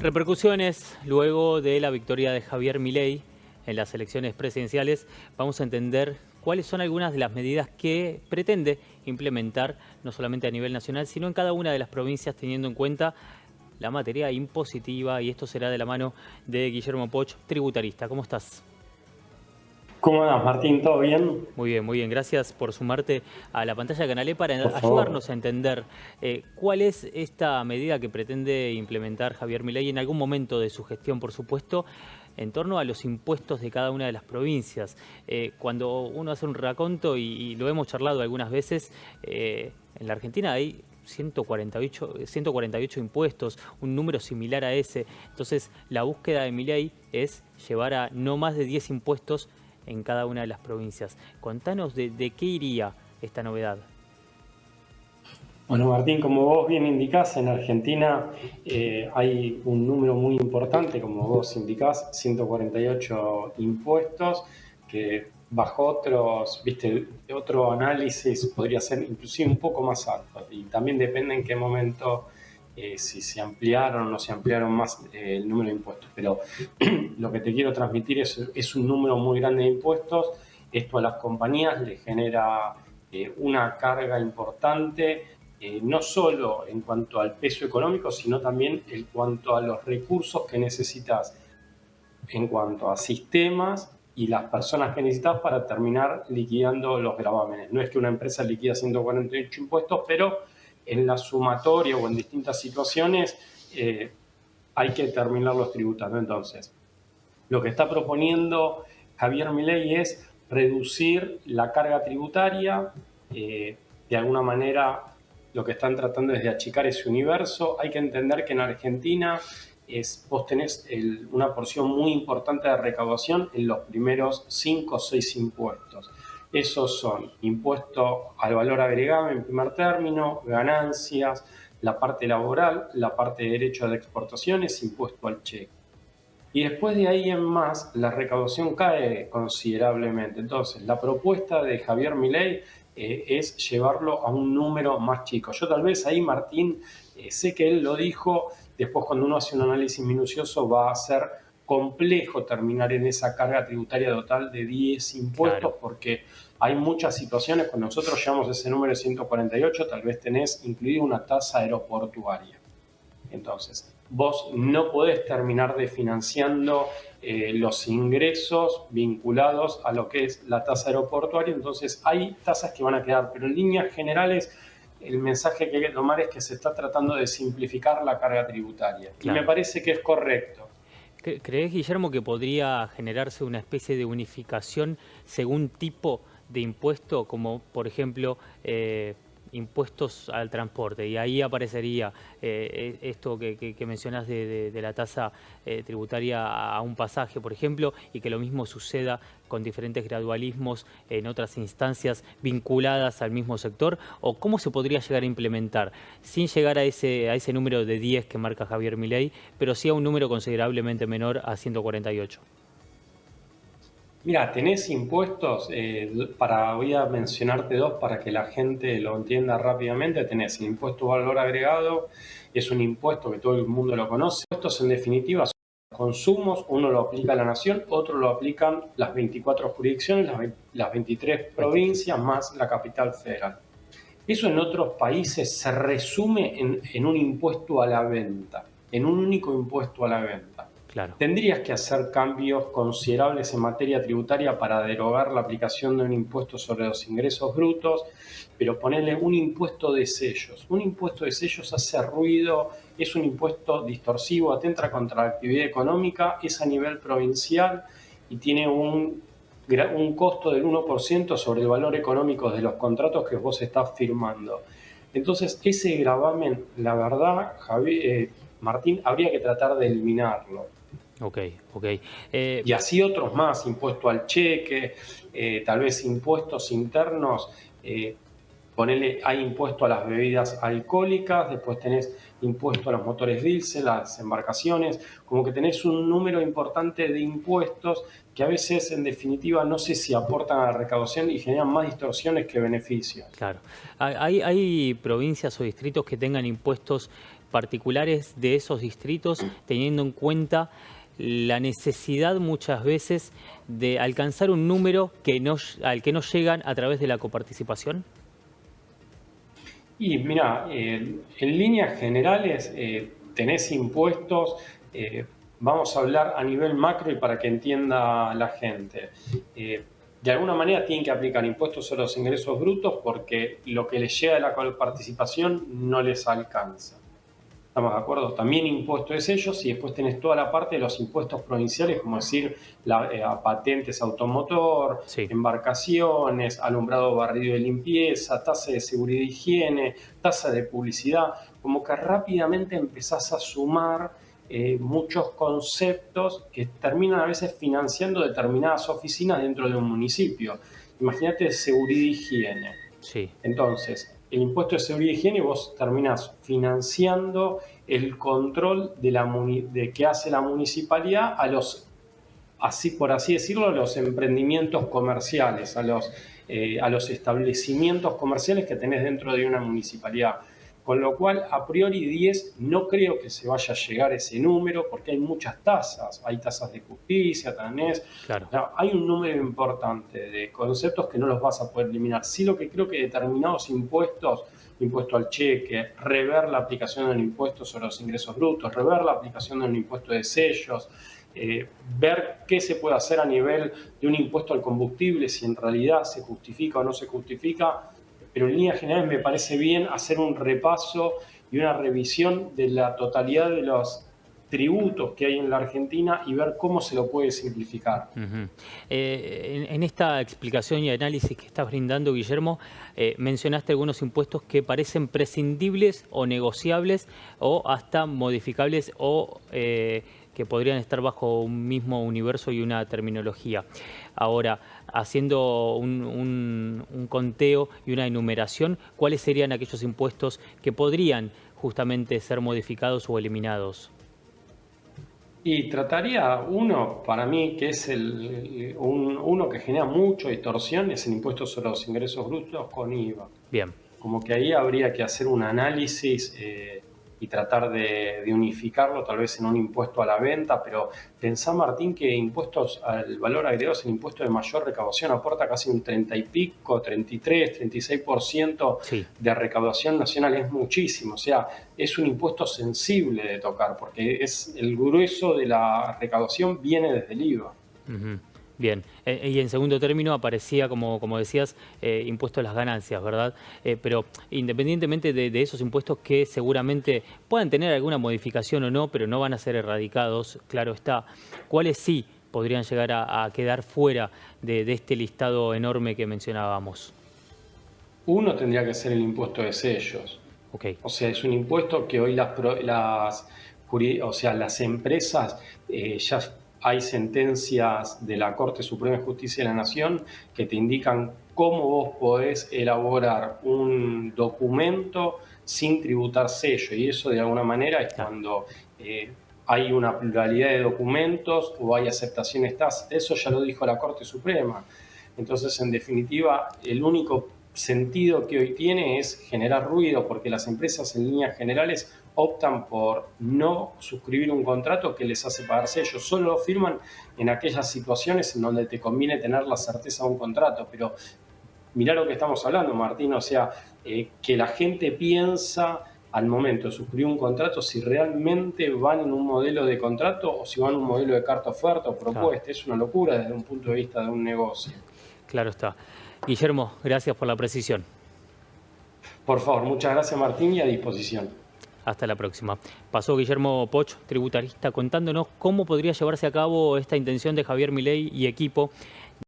Repercusiones luego de la victoria de Javier Milei en las elecciones presidenciales. Vamos a entender cuáles son algunas de las medidas que pretende implementar, no solamente a nivel nacional, sino en cada una de las provincias, teniendo en cuenta la materia impositiva, y esto será de la mano de Guillermo Poch, tributarista. ¿Cómo estás? ¿Cómo andas, Martín? ¿Todo bien? Muy bien, muy bien. Gracias por sumarte a la pantalla de Canalé para Por favor. ayudarnos a entender cuál es esta medida que pretende implementar Javier Milei en algún momento de su gestión, por supuesto, en torno a los impuestos de cada una de las provincias. Cuando uno hace un raconto, y lo hemos charlado algunas veces, en la Argentina hay 148 impuestos, un número similar a ese. Entonces, la búsqueda de Milei es llevar a no más de 10 impuestos en cada una de las provincias. Contanos de qué iría esta novedad. Bueno, Martín, como vos bien indicás, en Argentina hay un número muy importante, como vos indicás, 148 impuestos, que bajo otro análisis podría ser inclusive un poco más alto. Y también depende en qué momento, si se ampliaron o no se ampliaron más el número de impuestos. Pero lo que te quiero transmitir es un número muy grande de impuestos. Esto a las compañías les genera una carga importante, no solo en cuanto al peso económico, sino también en cuanto a los recursos que necesitas, en cuanto a sistemas y las personas que necesitas para terminar liquidando los gravámenes. No es que una empresa liquida 148 impuestos, pero en la sumatoria o en distintas situaciones hay que terminarlos tributando. Entonces, lo que está proponiendo Javier Milei es reducir la carga tributaria. De alguna manera, lo que están tratando es de achicar ese universo. Hay que entender que en Argentina vos tenés una porción muy importante de recaudación en los primeros 5 o 6 impuestos. Esos son impuestos al valor agregado en primer término, ganancias, la parte laboral, la parte de derecho de exportaciones, impuesto al cheque. Y después de ahí en más, la recaudación cae considerablemente. Entonces, la propuesta de Javier Milei es llevarlo a un número más chico. Yo tal vez ahí, Martín, sé que él lo dijo, después cuando uno hace un análisis minucioso va a ser complejo terminar en esa carga tributaria total de 10 impuestos, Claro. porque hay muchas situaciones. Cuando nosotros llevamos ese número de 148, tal vez tenés incluida una tasa aeroportuaria. Entonces, vos no podés terminar de financiando los ingresos vinculados a lo que es la tasa aeroportuaria. Entonces, hay tasas que van a quedar, pero en líneas generales el mensaje que hay que tomar es que se está tratando de simplificar la carga tributaria. Y me Claro. parece que es correcto. ¿Crees, Guillermo, que podría generarse una especie de unificación según tipo de impuesto, como por ejemplo impuestos al transporte? Y ahí aparecería esto que mencionás de la tasa tributaria a un pasaje, por ejemplo, y que lo mismo suceda con diferentes gradualismos en otras instancias vinculadas al mismo sector. ¿O cómo se podría llegar a implementar sin llegar a ese número de 10 que marca Javier Milei, pero sí a un número considerablemente menor, a 148? Mira, tenés impuestos, voy a mencionarte dos para que la gente lo entienda rápidamente. Tenés el impuesto al valor agregado, es un impuesto que todo el mundo lo conoce. Impuestos en definitiva son consumos, uno lo aplica a la nación, otro lo aplican las 24 jurisdicciones, las 23 23. provincias más la capital federal. Eso en otros países se resume en un impuesto a la venta, en un único impuesto a la venta. Claro. Tendrías que hacer cambios considerables en materia tributaria para derogar la aplicación de un impuesto sobre los ingresos brutos, pero ponerle un impuesto de sellos. Un impuesto de sellos hace ruido, es un impuesto distorsivo, atenta contra la actividad económica, es a nivel provincial y tiene un costo del 1% sobre el valor económico de los contratos que vos estás firmando. Entonces, ese gravamen, la verdad, Martín, habría que tratar de eliminarlo. Ok, ok. Y así otros más, impuesto al cheque, tal vez impuestos internos, hay impuesto a las bebidas alcohólicas, después tenés impuesto a los motores diésel, a las embarcaciones, como que tenés un número importante de impuestos que a veces en definitiva no sé si aportan a la recaudación y generan más distorsiones que beneficios. Claro. ¿Hay provincias o distritos que tengan impuestos particulares de esos distritos, teniendo en cuenta la necesidad muchas veces de alcanzar un número al que no llegan a través de la coparticipación? Y mira, en líneas generales tenés impuestos, vamos a hablar a nivel macro y para que entienda la gente. De alguna manera tienen que aplicar impuestos sobre los ingresos brutos porque lo que les llega de la coparticipación no les alcanza. ¿Estamos de acuerdo? También impuesto es ellos y después tenés toda la parte de los impuestos provinciales, como decir, a patentes automotor, Sí. embarcaciones, alumbrado, barrido y limpieza, tasa de seguridad e higiene, tasa de publicidad, como que rápidamente empezás a sumar muchos conceptos que terminan a veces financiando determinadas oficinas dentro de un municipio. Imagínate seguridad e higiene. Sí. Entonces, el impuesto de seguridad y higiene vos terminás financiando el control de que hace la municipalidad a los, así por así decirlo, a los emprendimientos comerciales, a los establecimientos comerciales que tenés dentro de una municipalidad. Con lo cual, a priori 10 no creo que se vaya a llegar a ese número porque hay muchas tasas. Hay tasas de justicia, tenés. Claro. O sea, hay un número importante de conceptos que no los vas a poder eliminar. Sí, lo que creo que determinados impuestos, impuesto al cheque, rever la aplicación del impuesto sobre los ingresos brutos, rever la aplicación del impuesto de sellos, ver qué se puede hacer a nivel de un impuesto al combustible, si en realidad se justifica o no se justifica. Pero en líneas generales me parece bien hacer un repaso y una revisión de la totalidad de los tributos que hay en la Argentina y ver cómo se lo puede simplificar. En esta explicación y análisis que estás brindando, Guillermo, mencionaste algunos impuestos que parecen prescindibles o negociables o hasta modificables o que podrían estar bajo un mismo universo y una terminología. Ahora, haciendo un conteo y una enumeración, ¿cuáles serían aquellos impuestos que podrían justamente ser modificados o eliminados? Y trataría uno, para mí, que es uno que genera mucha distorsión, es el impuesto sobre los ingresos brutos con IVA. Bien. Como que ahí habría que hacer un análisis y tratar de unificarlo tal vez en un impuesto a la venta, pero pensá, Martín, que impuestos al valor agregado es el impuesto de mayor recaudación, aporta casi un 30 y pico, 33, 36% Sí. de recaudación nacional, es muchísimo, o sea, es un impuesto sensible de tocar, porque es el grueso de la recaudación viene desde el IVA. Ujú. Bien, y en segundo término aparecía, como decías, impuesto a las ganancias, ¿verdad? Pero independientemente de esos impuestos que seguramente puedan tener alguna modificación o no, pero no van a ser erradicados, claro está, ¿cuáles sí podrían llegar a quedar fuera de este listado enorme que mencionábamos? Uno tendría que ser el impuesto de sellos. Ok. O sea, es un impuesto que hoy las empresas ya hay sentencias de la Corte Suprema de Justicia de la Nación que te indican cómo vos podés elaborar un documento sin tributar sello. Y eso de alguna manera es cuando hay una pluralidad de documentos o hay aceptaciones tácitas. Eso ya lo dijo la Corte Suprema. Entonces, en definitiva, el único sentido que hoy tiene es generar ruido porque las empresas en líneas generales optan por no suscribir un contrato que les hace pagar sellos. Solo lo firman en aquellas situaciones en donde te conviene tener la certeza de un contrato. Pero mirá lo que estamos hablando, Martín, o sea, que la gente piensa al momento de suscribir un contrato si realmente van en un modelo de contrato o si van en un modelo de carta oferta o propuesta. Es una locura desde un punto de vista de un negocio. Claro está. Guillermo, gracias por la precisión. Por favor, muchas gracias, Martín, y a disposición. Hasta la próxima. Pasó Guillermo Poch, tributarista, contándonos cómo podría llevarse a cabo esta intención de Javier Milei y equipo